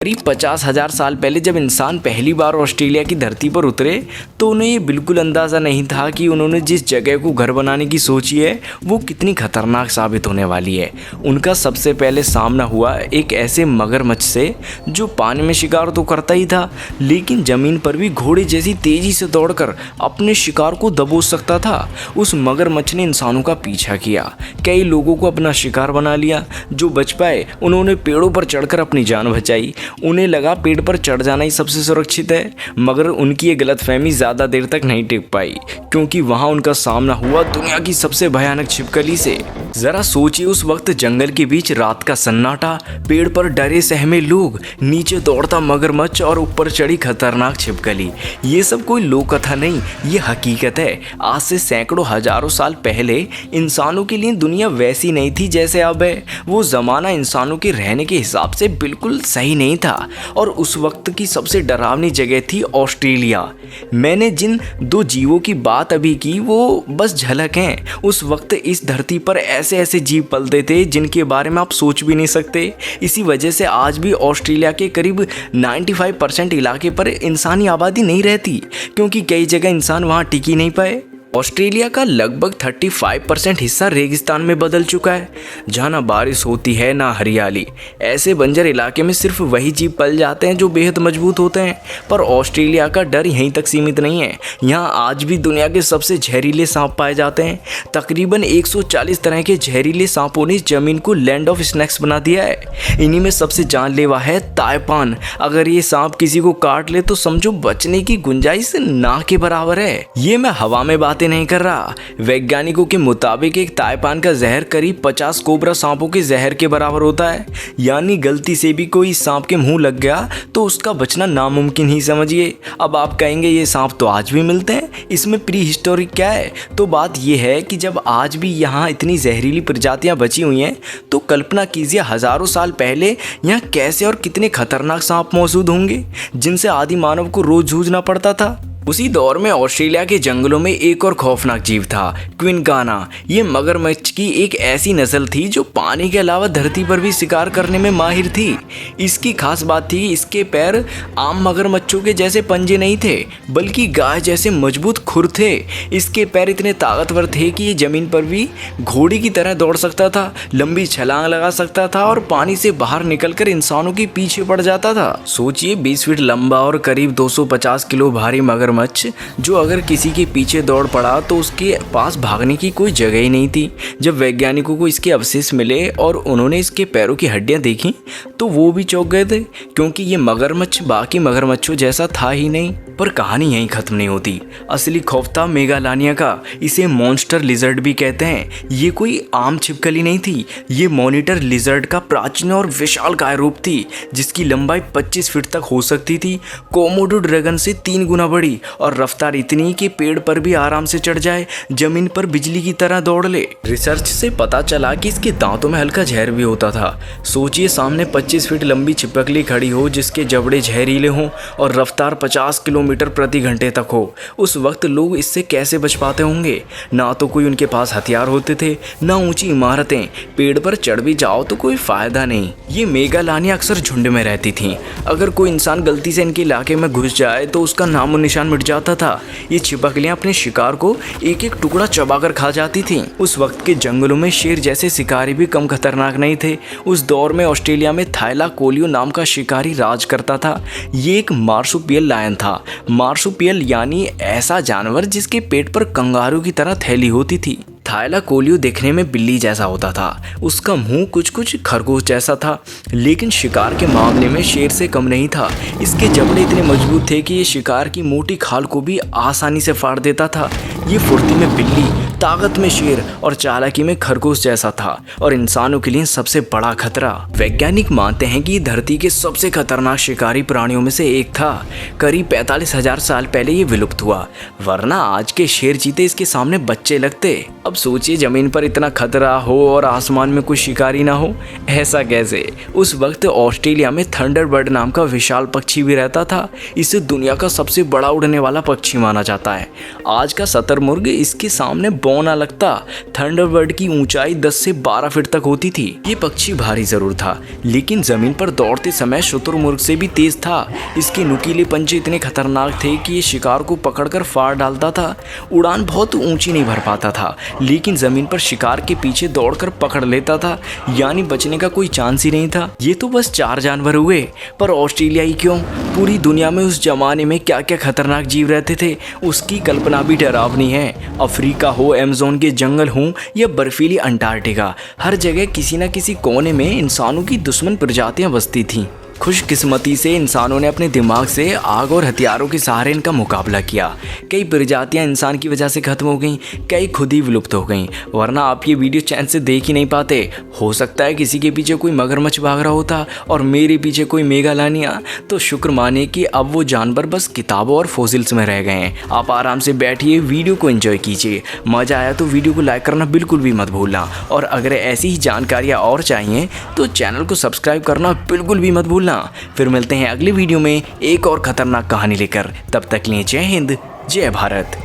करीब 50,000 साल पहले जब इंसान पहली बार ऑस्ट्रेलिया की धरती पर उतरे तो उन्हें ये बिल्कुल अंदाज़ा नहीं था कि उन्होंने जिस जगह को घर बनाने की सोची है वो कितनी खतरनाक साबित होने वाली है। उनका सबसे पहले सामना हुआ एक ऐसे मगरमच्छ से जो पानी में शिकार तो करता ही था, लेकिन ज़मीन पर भी घोड़े जैसी तेज़ी से दौड़कर अपने शिकार को दबोच सकता था। उस मगरमच्छ ने इंसानों का पीछा किया, कई लोगों को अपना शिकार बना लिया। जो बच पाए उन्होंने पेड़ों पर चढ़कर अपनी जान बचाई। उन्हें लगा पेड़ पर चढ़ जाना ही सबसे सुरक्षित है, मगर उनकी ये गलतफहमी ज़्यादा देर तक नहीं टिक पाई, क्योंकि वहाँ उनका सामना हुआ दुनिया की सबसे भयानक छिपकली से। ज़रा सोचिए, उस वक्त जंगल के बीच रात का सन्नाटा, पेड़ पर डरे सहमे लोग, नीचे दौड़ता मगरमच्छ और ऊपर चढ़ी खतरनाक छिपकली। ये सब कोई लोक कथा नहीं, ये हकीकत है। आज से सैकड़ों हजारों साल पहले इंसानों के लिए दुनिया वैसी नहीं थी जैसे अब है। वो ज़माना इंसानों के रहने के हिसाब से बिल्कुल सही नहीं था और उस वक्त की सबसे डरावनी जगह थी ऑस्ट्रेलिया। मैंने जिन दो जीवों की बात अभी की वो बस झलक हैं। उस वक्त इस धरती पर ऐसे ऐसे जीव पलते थे जिनके बारे में आप सोच भी नहीं सकते। इसी वजह से आज भी ऑस्ट्रेलिया के करीब 95% इलाके पर इंसानी आबादी नहीं रहती, क्योंकि कई जगह इंसान वहाँ टिक ही नहीं पाए। ऑस्ट्रेलिया का लगभग 35% हिस्सा रेगिस्तान में बदल चुका है, जहाँ ना बारिश होती है ना हरियाली। ऐसे बंजर इलाके में सिर्फ वही जीव पल जाते हैं जो बेहद मजबूत होते हैं। पर ऑस्ट्रेलिया का डर यहीं तक सीमित नहीं है, यहाँ आज भी दुनिया के सबसे जहरीले सांप पाए जाते हैं। तकरीबन 140 तरह के जहरीले सांपों ने इस जमीन को लैंड ऑफ स्नैक्स बना दिया है। इन्हीं में सबसे जानलेवा है ताइपान। अगर ये सांप किसी को काट ले तो समझो बचने की गुंजाइश ना के बराबर है। ये मैं हवा में बात नहीं कर रहा। वैज्ञानिकों के मुताबिक एक ताइपान का जहर करीब 50 कोबरा सांपों के जहर के बराबर होता है। यानी गलती से भी कोई सांप के मुंह लग गया तो उसका बचना नामुमकिन ही समझिए। अब आप कहेंगे ये सांप तो आज भी मिलते हैं, इसमें प्री हिस्टोरिक क्या है? तो बात यह है कि जब आज भी यहाँ इतनी जहरीली प्रजातियां बची हुई हैं तो कल्पना कीजिए हजारों साल पहले यहाँ कैसे और कितने खतरनाक सांप मौजूद होंगे जिनसे आदि मानव को रोज जूझना पड़ता था। उसी दौर में ऑस्ट्रेलिया के जंगलों में एक और खौफनाक जीव था, क्विनकाना। ये मगरमच्छ की एक ऐसी नस्ल थी जो पानी के अलावा धरती पर भी शिकार करने में माहिर थी। इसकी खास बात थी इसके पैर आम मगरमच्छों के जैसे पंजे नहीं थे, बल्कि गाय जैसे मजबूत खुर थे। इसके पैर इतने ताकतवर थे कि ये जमीन पर भी घोड़े की तरह दौड़ सकता था, लंबी छलांग लगा सकता था और पानी से बाहर निकलकर इंसानों के पीछे पड़ जाता था। सोचिए, 20 फीट लंबा और करीब 250 किलो भारी मगरमच्छ जो अगर किसी के पीछे दौड़ पड़ा तो उसके पास भागने की कोई जगह ही नहीं थी। जब वैज्ञानिकों को इसके अवशेष मिले और उन्होंने इसके पैरों की हड्डियां देखी तो वो भी चौंक गए थे, क्योंकि ये मगरमच्छ बाकी मगरमच्छों जैसा था ही नहीं। पर कहानी यहीं खत्म नहीं होती। असली खौफ था मेगालानिया का। इसे मॉन्स्टर लिजर्ड भी कहते हैं। ये कोई आम छिपकली नहीं थी, ये मॉनिटर लिजर्ड का प्राचीन और विशालकाय रूप थी, जिसकी लंबाई 25 फीट तक हो सकती थी। कोमोडो ड्रैगन से 3 गुना बड़ी और रफ्तार इतनी कि पेड़ पर भी आराम से चढ़ जाए, जमीन पर बिजली की तरह दौड़ ले। रिसर्च से पता चला कि इसके दांतों में हल्का जहर भी होता था। सोचिए, सामने 25 फीट लंबी छिपकली खड़ी हो जिसके जबड़े जहरीले हों और रफ्तार 50 किलोमीटर प्रति घंटे तक हो। उस वक्त लोग इससे कैसे बच पाते होंगे? ना तो कोई उनके पास हथियार होते थे, ना ऊंची इमारतें। पेड़ पर चढ़ भी जाओ तो कोई फायदा नहीं। ये मेगालानिया अक्सर झुंड में रहती थी। अगर कोई इंसान गलती से इनके इलाके में घुस जाए तो उसका नामो निशान मिट जाता था। ये छिपकलियां अपने शिकार को एक एक टुकड़ा चबाकर खा जाती थीं। उस वक्त के जंगलों में शेर जैसे शिकारी भी कम खतरनाक नहीं थे। उस दौर में ऑस्ट्रेलिया में थाइलाकोलियो नाम का शिकारी राज करता था। ये एक मार्सुपियल लायन था। मार्सुपियल यानी ऐसा जानवर जिसके पेट पर कंगारू की तरह थैली होती थी। थाइलाकोलियो देखने में बिल्ली जैसा होता था। उसका मुंह कुछ खरगोश जैसा था, लेकिन शिकार के मामले में शेर से कम नहीं था। इसके जबड़े इतने मजबूत थे कि ये शिकार की मोटी खाल को भी आसानी से फाड़ देता था। ये फुर्ती में बिल्ली, ताकत में शेर और चालाकी में खरगोश जैसा था और इंसानों के लिए सबसे बड़ा खतरा। वैज्ञानिक मानते हैं कि धरती के सबसे खतरनाक शिकारी प्राणियों में से एक था। करीब 45,000 साल पहले ये विलुप्त हुआ, वरना आज के शेर चीते इसके सामने बच्चे लगते। अब सोचिए, जमीन पर इतना खतरा हो और आसमान में कोई शिकारी ना हो, ऐसा कैसे? उस वक्त ऑस्ट्रेलिया में थंडरबर्ड नाम का विशाल पक्षी भी रहता था। इसे दुनिया का सबसे बड़ा उड़ने वाला पक्षी माना जाता है। आज का शतुरमुर्ग इसके सामने पौ ना लगता। थंडरबर्ड की ऊंचाई 10 से 12 फीट तक होती थी। ये पक्षी भारी जरूर था, लेकिन जमीन पर दौड़ते समय शुतुरमुर्ग से भी तेज था। इसके नुकीले पंजे इतने खतरनाक थे कि ये शिकार को पकड़कर फाड़ डालता था। उड़ान बहुत ऊंची नहीं भर पाता था, लेकिन जमीन पर शिकार के पीछे दौड़कर पकड़ लेता था, यानी बचने का कोई चांस ही नहीं था। ये तो बस 4 जानवर हुए, पर ऑस्ट्रेलिया ही क्यों, पूरी दुनिया में उस जमाने में क्या क्या खतरनाक जीव रहते थे उसकी कल्पना भी डरावनी है। अफ्रीका हो, अमेज़न के जंगल हो या बर्फीली अंटार्कटिका, हर जगह किसी न किसी कोने में इंसानों की दुश्मन प्रजातियां बसती थीं। खुशकिस्मती से इंसानों ने अपने दिमाग से आग और हथियारों के सहारे इनका मुकाबला किया। कई प्रजातियां इंसान की वजह से खत्म हो गईं, कई खुद ही विलुप्त हो गईं, वरना आप ये वीडियो चैन से देख ही नहीं पाते। हो सकता है किसी के पीछे कोई मगरमच्छ भाग रहा होता और मेरे पीछे कोई मेगालानिया, तो शुक्र माने कि अब वो जानवर बस किताबों और फॉसिल्स में रह गए हैं। आप आराम से बैठिए, वीडियो को एंजॉय कीजिए। मज़ा आया तो वीडियो को लाइक करना बिल्कुल भी मत भूलना, और अगर ऐसी ही जानकारियाँ और चाहिए तो चैनल को सब्सक्राइब करना बिल्कुल भी मत भूलना। फिर मिलते हैं अगली वीडियो में एक और खतरनाक कहानी लेकर। तब तक के लिए जय हिंद, जय भारत।